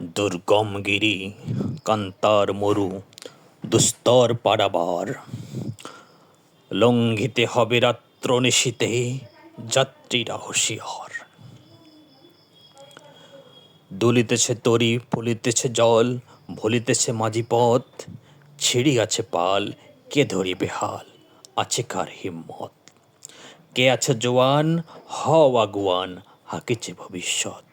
দুর্গম গিরি কান্তার মরু দুস্তর পারাবার, লঙ্ঘিতে হবে রাত্র নিশীতে যাত্রীরা হুঁশিয়ার। দুলিতেছে তরি ফুলিতেছে জল, ভুলিতেছে মাঝি পথ, ছিড়িয়াছে পাল, কে ধরিবে হাল, আছে কার হিম্মত? কে আছে জোয়ান, হও আগুয়ান, হাকিছে ভবিষ্যৎ।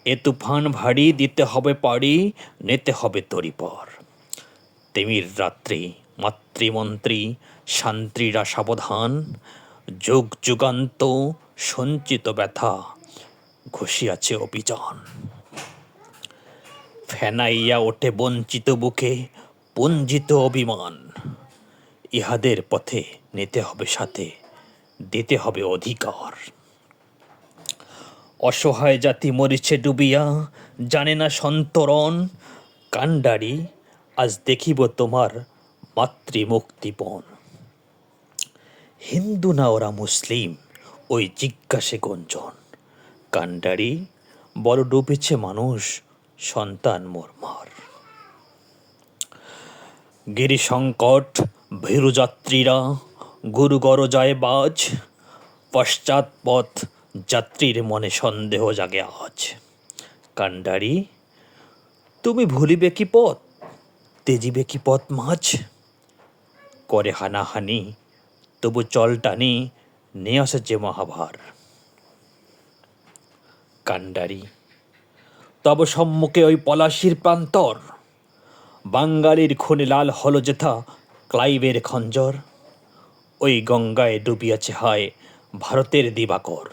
এ তুফান ভারী দিতে হবে পাড়ি, নিতে হবে তরিপর। তিমির রাত্রি মাতৃমন্ত্রী শান্ত্রীরা সাবধান, যুগ যুগান্ত সঞ্চিত ব্যথা ঘষিয়াছে অভিযান। ফেনাইয়া ওঠে বঞ্চিত বুকে পুঞ্জিত অভিমান, ইহাদের পথে নিতে হবে সাথে, দিতে হবে অধিকার। অসহায় জাতি মরিছে ডুবিয়া, জানে না সন্তরণ, কান্ডারি আজ দেখিব তোমার মাতৃমুক্তিপণ। হিন্দু না ওরা মুসলিম, ওই জিজ্ঞাসে গঞ্জন, কান্ডারি বড় ডুবেছে মানুষ, সন্তান মোরমার। গিরি সংকট ভীরুযাত্রীরা গুরুগর যায় বাজ, পশ্চাৎপথ যাত্রীর মনে সন্দেহ জাগে আজ। কান্ডারি তুমি ভুলিবে কি পথ, তেজিবে কি পথ মাঝ? করে হানাহানি তবু চল টানি, নিয়ে আসে মহাভার। কান্ডারি তব সম্মুখে ওই পলাশির প্রান্তর, বাঙালির খুনে লাল হল যেথা ক্লাইভের খঞ্জর। ওই গঙ্গায় ডুবিয়াছে হায় ভারতের দিবাকর,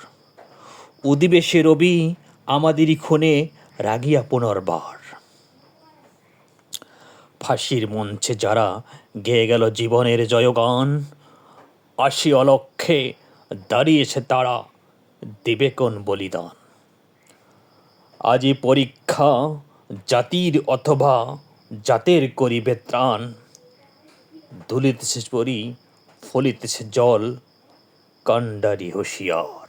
উদিবে সে রবি আমাদেরই খুনে রাগিয়া পুনর্বার। ফাঁসির মঞ্চে যারা গেয়ে গেল জীবনের জয়গান, আসি অলক্ষে দাঁড়িয়েছে তারা, দিবে কোন বলিদান। আজি পরীক্ষা জাতির অথবা জাতের করিবে ত্রাণ, দুলিতেছে পরি ফলিতেছে জল, কান্ডারি হুঁশিয়ার।